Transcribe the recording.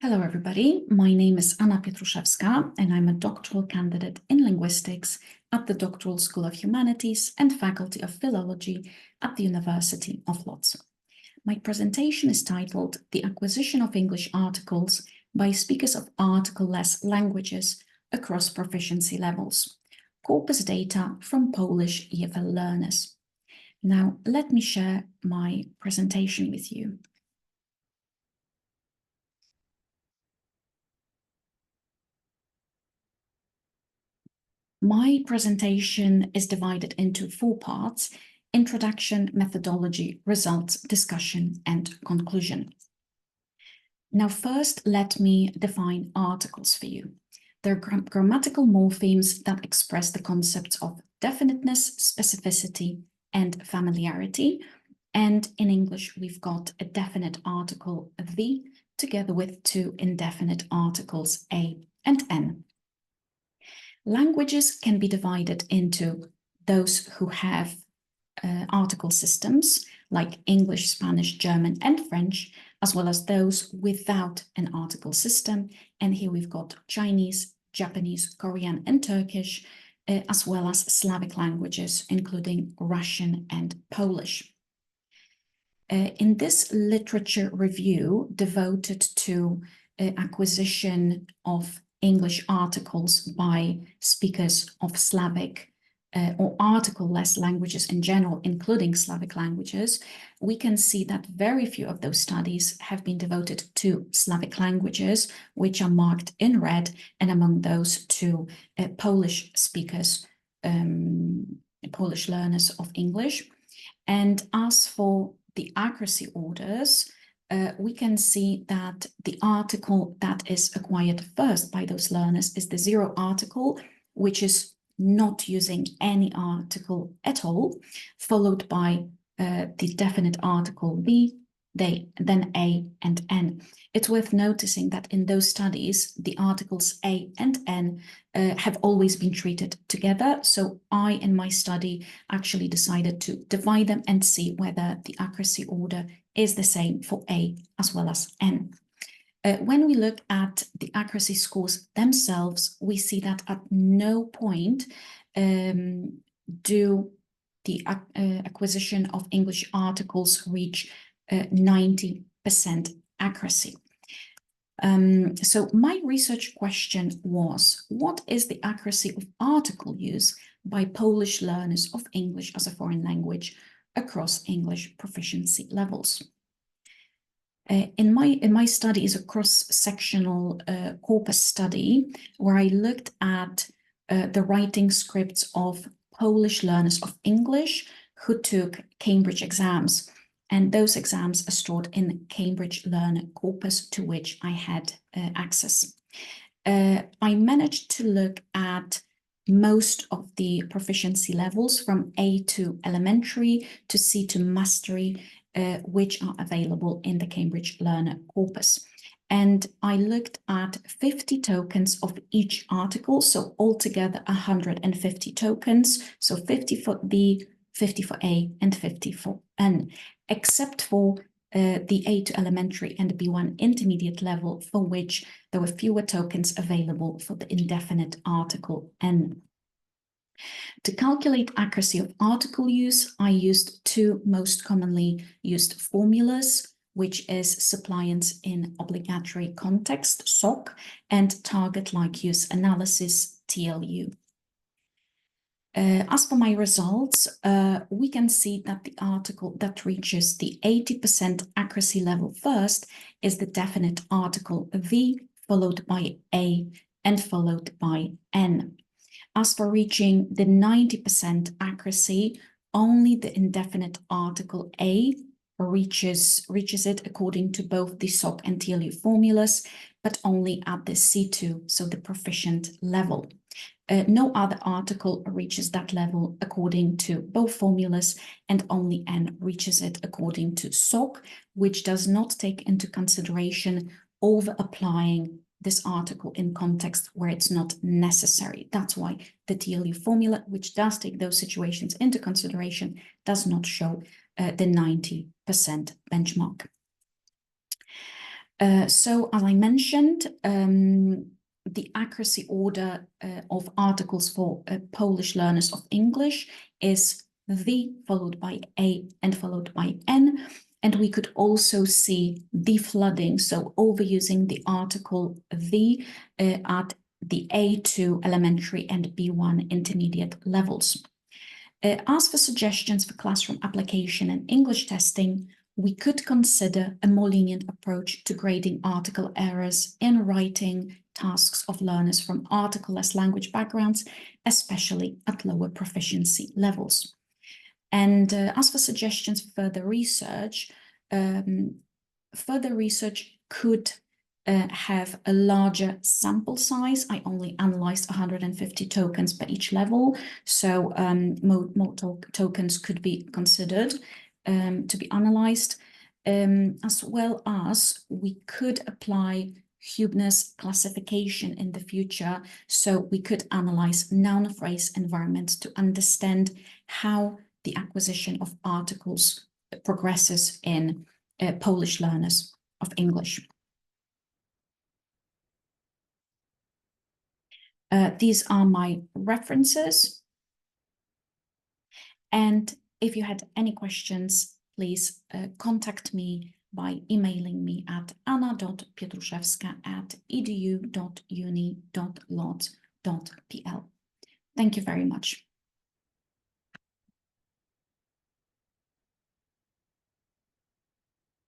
Hello, everybody. My name is Anna Pietruszewska, and I'm a doctoral candidate in linguistics at the Doctoral School of Humanities and Faculty of Philology at the University of Lodz. My presentation is titled The Acquisition of English Articles by Speakers of Article-less Languages Across Proficiency Levels, Corpus Data from Polish EFL Learners. Now, let me share my presentation with you. My presentation is divided into 4 parts: introduction, methodology, results, discussion, and conclusion. Now, first, let me define articles for you. They're grammatical morphemes that express the concepts of definiteness, specificity, and familiarity. And in English, we've got a definite article, the, together with 2 indefinite articles, a and n. Languages can be divided into those who have article systems like English, Spanish, German, and French, as well as those without an article system. And here we've got Chinese, Japanese, Korean, and Turkish, as well as Slavic languages, including Russian and Polish. In this literature review devoted to acquisition of English articles by speakers of Slavic or article-less languages in general, including Slavic languages, we can see that very few of those studies have been devoted to Slavic languages, which are marked in red, and among those to Polish speakers, Polish learners of English. And as for the accuracy orders, we can see that the article that is acquired first by those learners is the 0 article, which is not using any article at all, followed by the definite article the, they, then a and n. It's worth noticing that in those studies, the articles a and n have always been treated together. So I, in my study, actually decided to divide them and see whether the accuracy order is the same for a as well as n. When we look at the accuracy scores themselves, we see that at no point do the acquisition of English articles reach 90% accuracy. So my research question was, what is the accuracy of article use by Polish learners of English as a foreign language across English proficiency levels? In my study is a cross-sectional corpus study where I looked at the writing scripts of Polish learners of English who took Cambridge exams. And those exams are stored in Cambridge Learner Corpus, to which I had access. I managed to look at most of the proficiency levels from A to elementary to C to mastery, which are available in the Cambridge Learner Corpus. And I looked at 50 tokens of each article, so altogether 150 tokens, so 50 for B, 50 for A, and 50 for N, except for the A to elementary and B1 intermediate level, for which there were fewer tokens available for the indefinite article N. To calculate accuracy of article use, I used 2 most commonly used formulas, which is suppliance in obligatory context, SOC, and target like use analysis, TLU. As for my results, we can see that the article that reaches the 80% accuracy level first is the definite article the, followed by a, and followed by n. As for reaching the 90% accuracy, only the indefinite article a reaches it according to both the SOC and TLU formulas, but only at the C2, so the proficient level. No other article reaches that level according to both formulas, and only n reaches it according to SOC, which does not take into consideration over-applying this article in context where it's not necessary. That's why the TLU formula, which does take those situations into consideration, does not show the 90% benchmark. So as I mentioned, the accuracy order of articles for Polish learners of English is the followed by A and followed by N. And we could also see the flooding, so overusing the article the at the A2 elementary and B1 intermediate levels. As for suggestions for classroom application and English testing, we could consider a more lenient approach to grading article errors in writing tasks of learners from article-less language backgrounds, especially at lower proficiency levels. And as for suggestions for further research could have a larger sample size. I only analyzed 150 tokens per each level, so more tokens could be considered to be analyzed, as well as we could apply Huebner's classification in the future, so we could analyze noun phrase environments to understand how the acquisition of articles progresses in Polish learners of English. These are my references. And if you had any questions, please contact me by emailing me at anna.pietruszewska@edu.uni.lot.pl. Thank you very much.